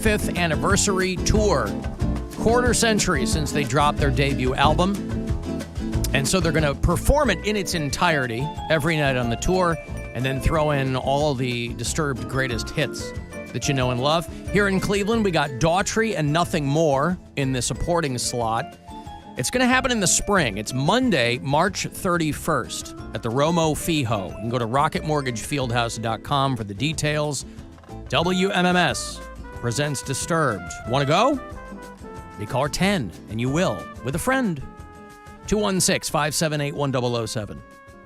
5th anniversary tour. Quarter century since they dropped their debut album. And so they're going to perform it in its entirety every night on the tour and then throw in all the Disturbed greatest hits that you know and love. Here in Cleveland, we got Daughtry and Nothing More in the supporting slot. It's going to happen in the spring. It's Monday, March 31st at the Romo Fijo. You can go to rocketmortgagefieldhouse.com for the details. WMMS presents Disturbed. Want to go? Be caller 10, and you will, with a friend. 216-578-1007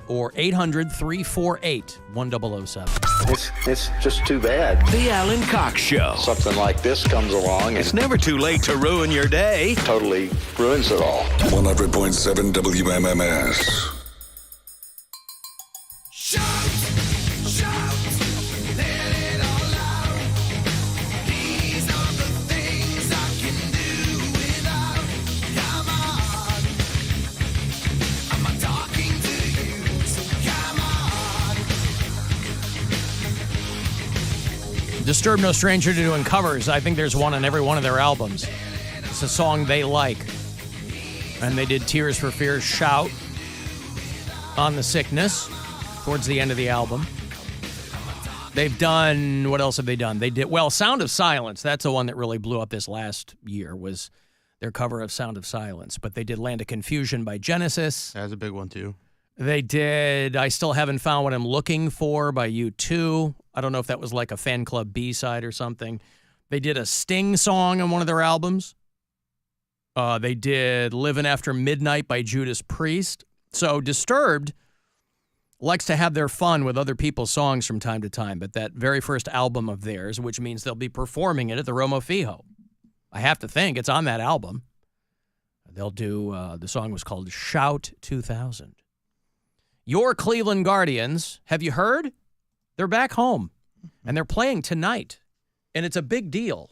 or 800-348-1007. It's just too bad. The Alan Cox Show. Something like this comes along It's and never too late to ruin your day. totally ruins it all. 100.7 WMMS. Disturbed no stranger to doing covers. I think there's one on every one of their albums. It's a song they like. And they did Tears for Fears, Shout on the Sickness towards the end of the album. They've done, what else have they done? They did, well, Sound of Silence. That's the one that really blew up this last year, was their cover of Sound of Silence. But they did Land of Confusion by Genesis. That's a big one, too. They did I Still Haven't Found What I'm Looking For by U2. I don't know if that was like a fan club B-side or something. They did a Sting song on one of their albums. They did Livin' After Midnight by Judas Priest. So Disturbed likes to have their fun with other people's songs from time to time, but that very first album of theirs, which means they'll be performing it at the Romo Fijo. I have to think it's on that album. They'll do, the song was called Shout 2000. Your Cleveland Guardians, have you heard? They're back home, and they're playing tonight. And it's a big deal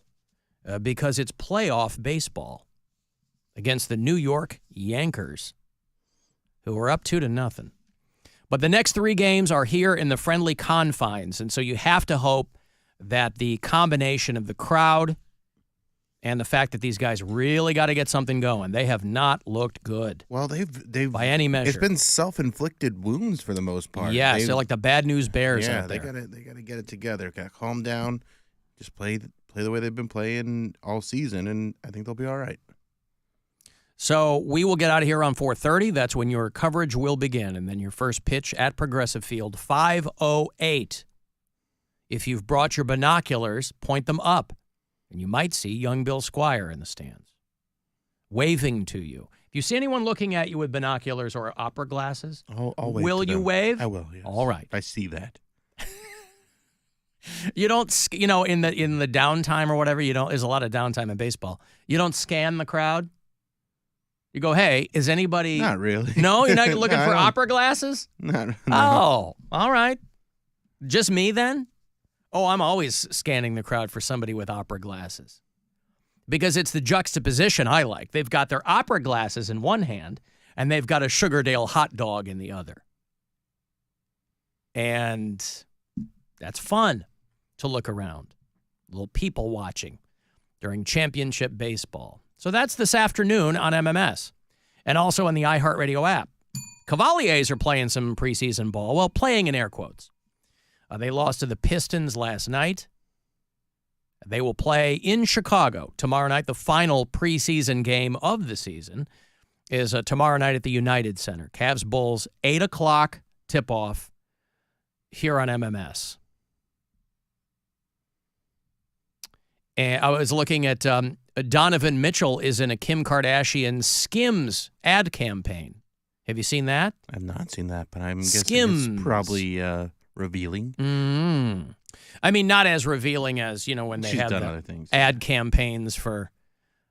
because it's playoff baseball against the New York Yankers, who are up 2-0. But the next three games are here in the friendly confines, and so you have to hope that the combination of the crowd and the fact that these guys really got to get something going. They have not looked good. Well, they've by any measure. It's been self-inflicted wounds for the most part. Yes, they're like the bad news bears out they there. they gotta get it together. Got to calm down. Just play the way they've been playing all season, and I think they'll be all right. So we will get out of here around 4:30. That's when your coverage will begin, and then your first pitch at Progressive Field, 5:08. If you've brought your binoculars, point them up. And you might see young Bill Squire in the stands, waving to you. If you see anyone looking at you with binoculars or opera glasses, I'll wave will to you them. wave? I will, yes. All right. I see that. You don't, in the downtime or whatever, there's a lot of downtime in baseball. You don't scan the crowd. You go, hey, is anybody? Not really. No, you're not looking No, for I don't- opera glasses? No. Oh, all right. Just me then? Oh, I'm always scanning the crowd for somebody with opera glasses because it's the juxtaposition I like. They've got their opera glasses in one hand and they've got a Sugardale hot dog in the other. And that's fun to look around. Little people watching during championship baseball. So that's this afternoon on MMS and also on the iHeartRadio app. Cavaliers are playing some preseason ball. Well, playing in air quotes. They lost to the Pistons last night. They will play in Chicago tomorrow night. The final preseason game of the season is tomorrow night at the United Center. Cavs Bulls, 8 o'clock tip-off here on MMS. And I was looking at Donovan Mitchell is in a Kim Kardashian Skims ad campaign. Have you seen that? I've not seen that, but I'm guessing Skims. it's probably revealing. I mean, not as revealing as, when they She's have done the other things. ad campaigns for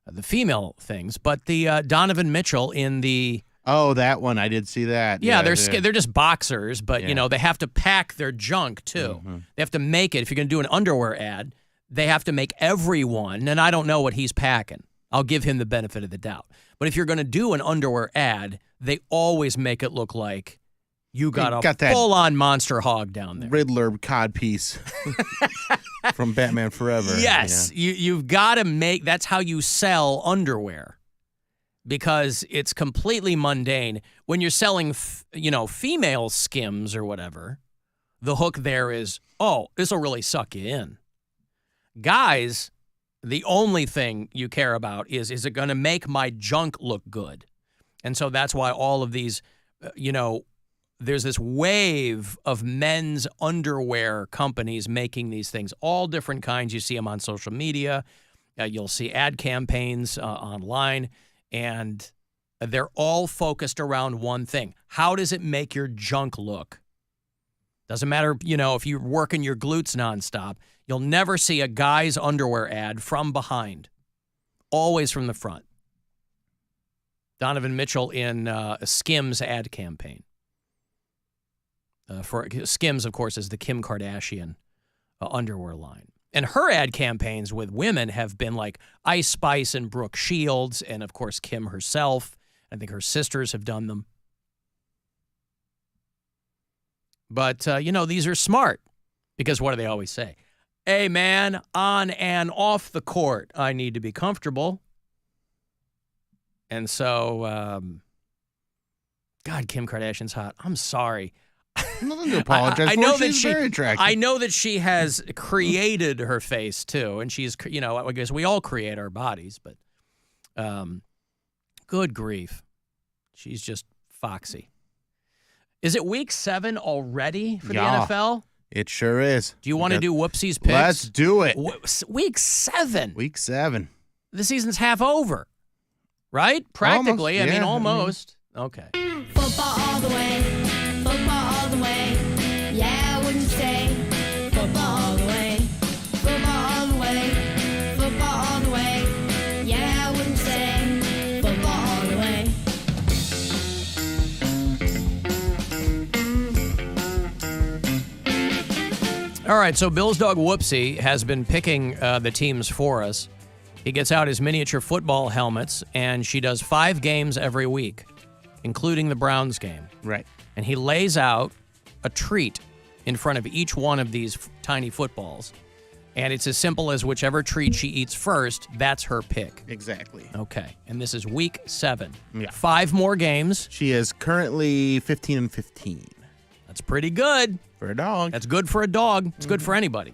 the female things. But the Donovan Mitchell in the... Oh, that one. I did see that. Yeah, they're just boxers, but, Yeah. they have to pack their junk, too. Mm-hmm. They have to make it. If you're going to do an underwear ad, they have to make everyone, and I don't know what he's packing. I'll give him the benefit of the doubt. But if you're going to do an underwear ad, they always make it look like You got got that full-on monster hog down there. Riddler codpiece from Batman Forever. Yes, you've got to make. That's how you sell underwear, because it's completely mundane. When you're selling, female Skims or whatever, the hook there is, oh, this will really suck you in. Guys, the only thing you care about is it going to make my junk look good? And so that's why all of these, there's this wave of men's underwear companies making these things, all different kinds. You see them on social media. You'll see ad campaigns online, and they're all focused around one thing. How does it make your junk look? Doesn't matter, if you're working your glutes nonstop, you'll never see a guy's underwear ad from behind. Always from the front. Donovan Mitchell in a Skims ad campaign. For Skims, of course, is the Kim Kardashian underwear line. And her ad campaigns with women have been like Ice Spice and Brooke Shields, and, of course, Kim herself. I think her sisters have done them. But, these are smart, because what do they always say? Hey, man, on and off the court, I need to be comfortable. And so, God, Kim Kardashian's hot. I'm sorry. Nothing to apologize for. She's very attractive. I know that she has created her face, too, and she's, I guess we all create our bodies, but good grief. She's just foxy. Is it week 7 already for the NFL? It sure is. Do you want to do Whoopsie's picks? Let's do it. Week 7. Week 7. The season's half over, right? Practically. Almost, I mean, almost. Okay. Football all the way. Football all the way. Yeah, wouldn't you say? Football all the way. Football all the way. Football all the way. Yeah, wouldn't you say? Football all the way. All right, so Bill's dog Whoopsie has been picking the teams for us. He gets out his miniature football helmets, and she does 5 games every week, including the Browns game. Right. And he lays out a treat in front of each one of these tiny footballs. And it's as simple as whichever treat she eats first, that's her pick. Exactly. Okay. And this is week 7. Yeah. 5 more games. She is currently 15-15. That's pretty good. For a dog. That's good for a dog. It's good for anybody.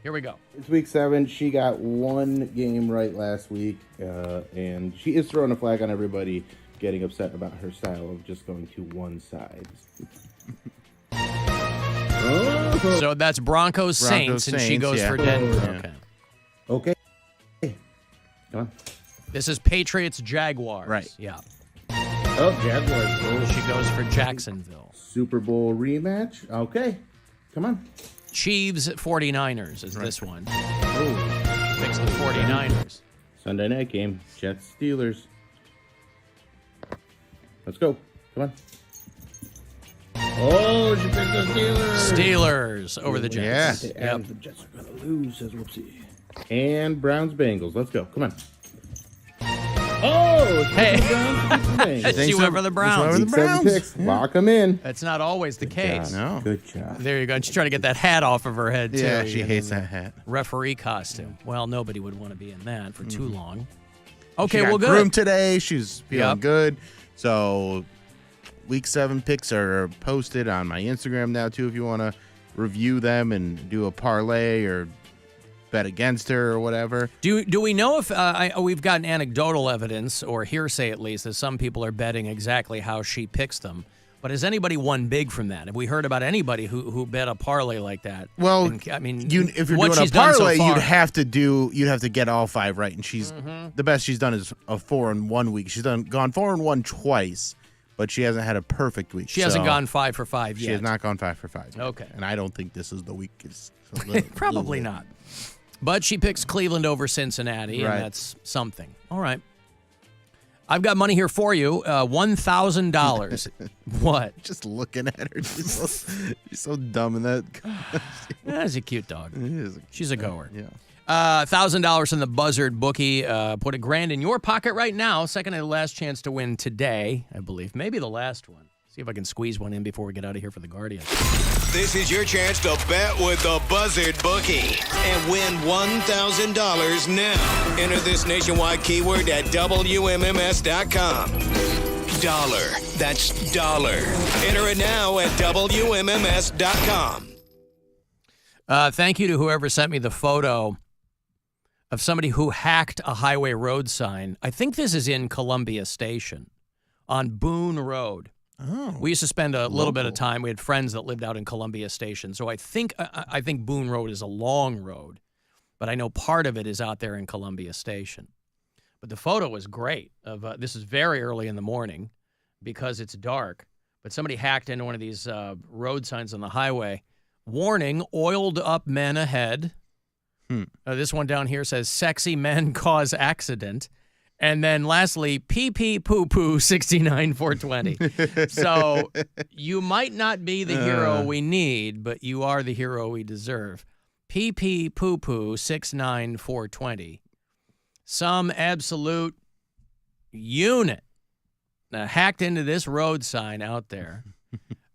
Here we go. It's week 7. She got 1 game right last week, and she is throwing a flag on everybody getting upset about her style of just going to one side. So that's Broncos Saints, and she goes for Denver. Yeah. Okay. Okay. Come on. This is Patriots Jaguars. Right. Yeah. Oh, Jaguars. She goes for Jacksonville. Super Bowl rematch. Okay. Come on. Chiefs 49ers is this one. Oh. Picks the 49ers. Sunday night game. Jets Steelers. Let's go. Come on. Oh, she picked the Steelers. Steelers over the Jets. Yeah. And the Jets are going to lose, says Whoopsie. And Browns Bengals. Let's go. Come on. Oh, Hey. Browns. She went for the Browns. Week 7 picks. Lock them in. That's not always the case. No. Good job. There you go. And she's trying to get that hat off of her head, too. Yeah, she And hates then that hat. Referee costume. Well, nobody would want to be in that for too long. She Okay, got well, good. groomed today. She's feeling Yep. good. So, week 7 picks are posted on my Instagram now, too, if you want to review them and do a parlay or bet against her or whatever. Do we know if we've gotten anecdotal evidence or hearsay at least that some people are betting exactly how she picks them? But has anybody won big from that? Have we heard about anybody who bet a parlay like that? Well, And, I mean, if you're what doing a she's done so parlay, far- you'd have to get all 5 right, and she's the best she's done is a 4 in 1 week. She's gone 4 in 1 twice, but she hasn't had a perfect week. She hasn't gone 5 for 5 yet. She has not gone 5 for 5. Yet. Okay. And I don't think this is the week. It's Probably not. But she picks Cleveland over Cincinnati, Right. and that's something. All right. I've got money here for you. $1,000. What? Just looking at her, she's so dumb in that. That's a cute dog. She's a goer. Yeah. $1,000 in the Buzzard bookie. Put $1,000 in your pocket right now. Second and last chance to win today, I believe. Maybe the last one. See if I can squeeze one in before we get out of here for the Guardian. This is your chance to bet with the Buzzard Bookie and win $1,000 now. Enter this nationwide keyword at WMMS.com. Dollar. That's dollar. Enter it now at WMMS.com. Thank you to whoever sent me the photo of somebody who hacked a highway road sign. I think this is in Columbia Station on Boone Road. Oh, We used to spend a little bit of time. We had friends that lived out in Columbia Station. So I think Boone Road is a long road, but I know part of it is out there in Columbia Station. But the photo was great. This is very early in the morning because it's dark. But somebody hacked into one of these road signs on the highway. Warning, oiled up men ahead. This one down here says, sexy men cause accident. And then lastly, pee poo poo 69420. So you might not be the hero we need, but you are the hero we deserve. Pee poo poo 69420. Some absolute unit hacked into this road sign out there,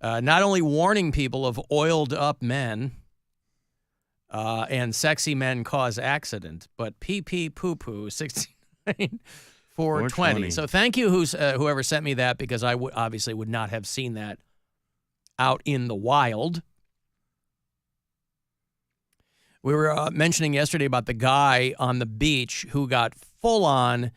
not only warning people of oiled up men and sexy men cause accident, but pee poo poo 69420. So thank you whoever sent me that, because I obviously would not have seen that out in the wild. We were mentioning yesterday about the guy on the beach who got full-on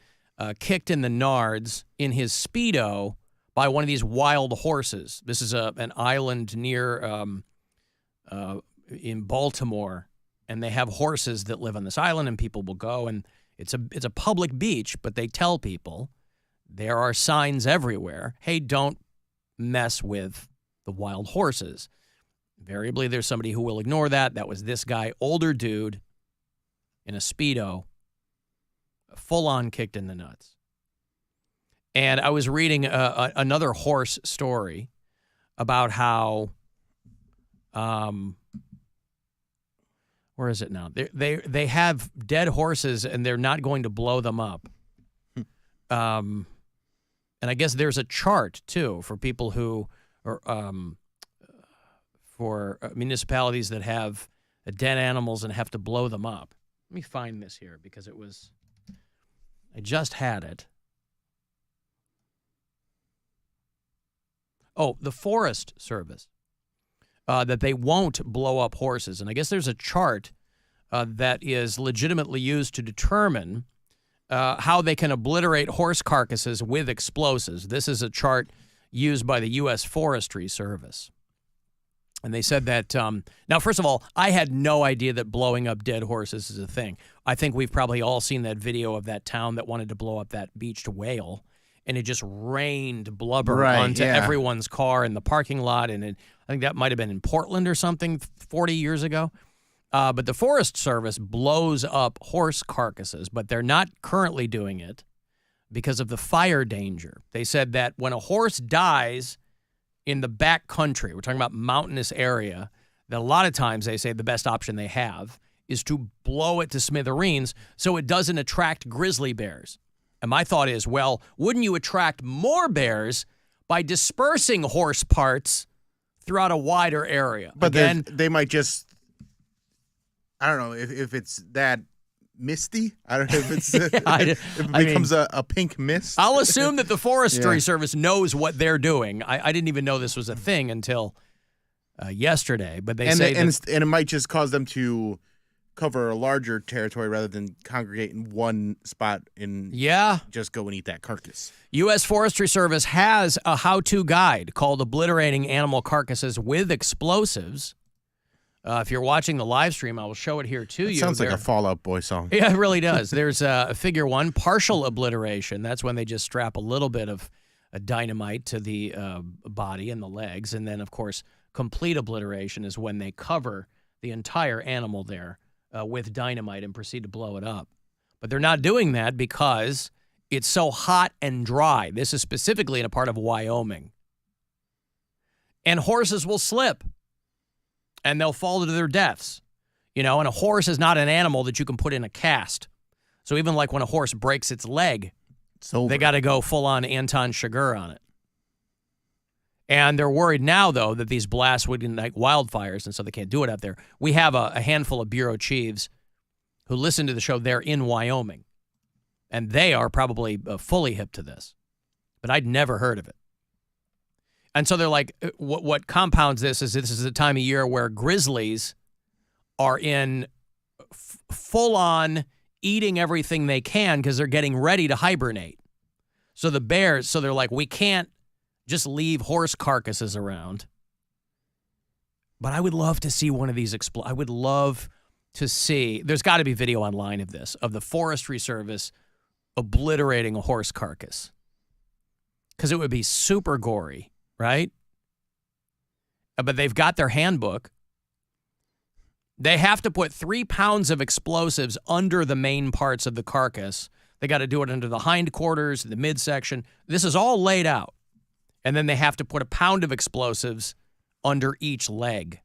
kicked in the nards in his Speedo by one of these wild horses. This is an island near in Baltimore, and they have horses that live on this island, and people will go, and it's a public beach, but they tell people there are signs everywhere, hey, don't mess with the wild horses. Invariably, there's somebody who will ignore that. That was this guy, older dude in a Speedo, full-on kicked in the nuts. And I was reading another horse story about how, where is it now? They have dead horses, and they're not going to blow them up. And I guess there's a chart, too, for people who are... for municipalities that have dead animals and have to blow them up. Let me find this here because I just had it. Oh, the Forest Service, that they won't blow up horses. And I guess there's a chart that is legitimately used to determine how they can obliterate horse carcasses with explosives. This is a chart used by the U.S. Forestry Service. And they said that, now, first of all, I had no idea that blowing up dead horses is a thing. I think we've probably all seen that video of that town that wanted to blow up that beached whale, and it just rained blubber onto everyone's car in the parking lot. And I think that might have been in Portland or something 40 years ago. But the Forest Service blows up horse carcasses, but they're not currently doing it because of the fire danger. They said that when a horse dies in the back country, we're talking about mountainous area, that a lot of times they say the best option they have is to blow it to smithereens so it doesn't attract grizzly bears. And my thought is, well, wouldn't you attract more bears by dispersing horse parts throughout a wider area? But again, they might just, I don't know, if it's that misty. I don't know if it's if it becomes a pink mist. I'll assume that the Forestry Service knows what they're doing. I didn't even know this was a thing until yesterday. But they say and it might just cause them to cover a larger territory rather than congregate in one spot and just go and eat that carcass. U.S. Forestry Service has a how-to guide called Obliterating Animal Carcasses with Explosives. If you're watching the live stream, I will show it here to you. Sounds like a Fall Out Boy song. Yeah, it really does. There's figure 1, partial obliteration. That's when they just strap a little bit of dynamite to the body and the legs. And then, of course, complete obliteration is when they cover the entire animal there with dynamite and proceed to blow it up. But they're not doing that because it's so hot and dry. This is specifically in a part of Wyoming. And horses will slip. And they'll fall to their deaths. You know, and a horse is not an animal that you can put in a cast. So even like when a horse breaks its leg, they got to go full-on Anton Chigurh on it. And they're worried now, though, that these blasts would ignite wildfires, and so they can't do it out there. We have a handful of bureau chiefs who listen to the show. They're in Wyoming, and they are probably fully hip to this. But I'd never heard of it. And so they're like, what compounds this is a time of year where grizzlies are in full-on eating everything they can because they're getting ready to hibernate. So the bears, they're like, we can't just leave horse carcasses around. But I would love to see one of these explode. I would love to see, there's got to be video online of this, of the Forestry Service obliterating a horse carcass. Because it would be super gory, right? But they've got their handbook. They have to put 3 pounds of explosives under the main parts of the carcass. They got to do it under the hindquarters, the midsection. This is all laid out. And then they have to put 1 pound of explosives under each leg.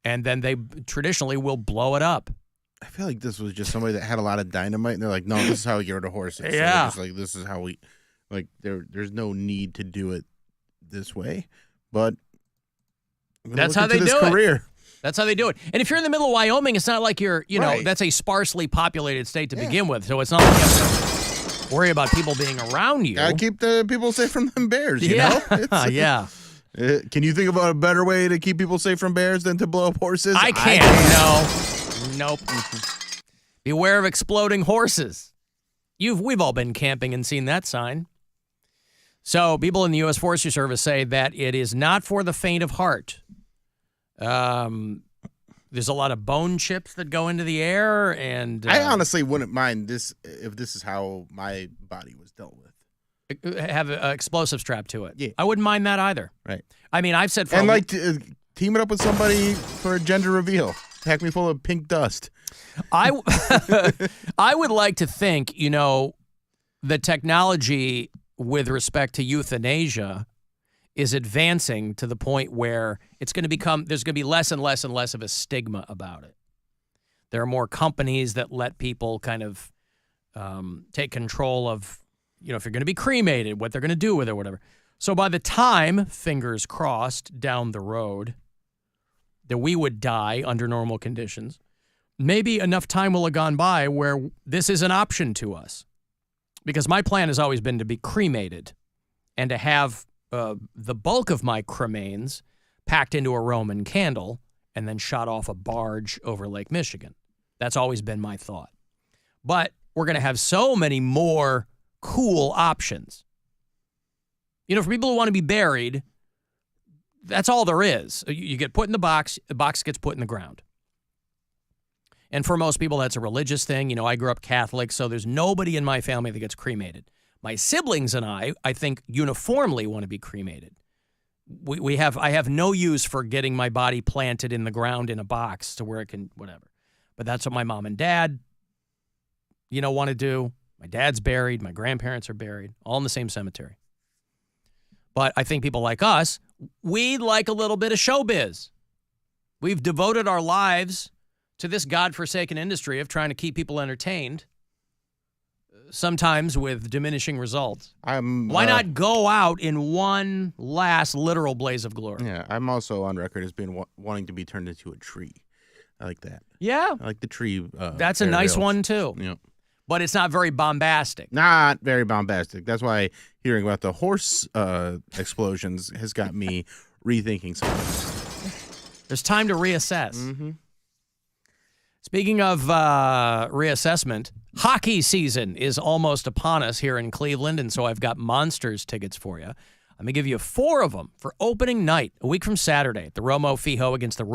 And then they traditionally will blow it up. I feel like this was just somebody that had a lot of dynamite, and they're like, no, this is how we get rid of horses. Yeah. So like, this is how we, like, there's no need to do it this way. But that's how they do it. That's how they do it. And if you're in the middle of Wyoming, it's not like you're, Right. that's a sparsely populated state to begin with. So it's not like you have to worry about people being around you. Gotta keep the people safe from them bears, you know? Yeah. Can you think about a better way to keep people safe from bears than to blow up horses? I can't. No. Nope. Beware of exploding horses. We've all been camping and seen that sign. So people in the U.S. Forestry Service say that it is not for the faint of heart. There's a lot of bone chips that go into the air, and I honestly wouldn't mind this if this is how my body was dealt with. Have an explosive strapped to it. Yeah. I wouldn't mind that either. Right. I mean, I've said for and like team it up with somebody for a gender reveal. Pack me full of pink dust. I would like to think, the technology with respect to euthanasia is advancing to the point where there's going to be less and less and less of a stigma about it. There are more companies that let people kind of take control of, if you're going to be cremated, what they're going to do with it or whatever. So by the time, fingers crossed, down the road, that we would die under normal conditions, maybe enough time will have gone by where this is an option to us. Because my plan has always been to be cremated and to have the bulk of my cremains packed into a Roman candle and then shot off a barge over Lake Michigan. That's always been my thought. But we're going to have so many more cool options. For people who want to be buried, that's all there is. You get put in the box gets put in the ground. And for most people, that's a religious thing. I grew up Catholic, so there's nobody in my family that gets cremated. My siblings and I think, uniformly want to be cremated. I have no use for getting my body planted in the ground in a box to where it can, whatever. But that's what my mom and dad, want to do. My dad's buried. My grandparents are buried, all in the same cemetery. But I think people like us, we like a little bit of showbiz. We've devoted our lives to this godforsaken industry of trying to keep people entertained, sometimes with diminishing results. Why not go out in one last literal blaze of glory? Yeah, I'm also on record as being wanting to be turned into a tree. I like that. Yeah. I like the tree. That's a nice one, too. Yeah. But it's not very bombastic. Not very bombastic. That's why hearing about the horse explosions has got me rethinking something. There's time to reassess. Mm-hmm. Speaking of reassessment, hockey season is almost upon us here in Cleveland, and so I've got Monsters tickets for you. I'm going to give you 4 of them for opening night, a week from Saturday, at the Romo Fijo against the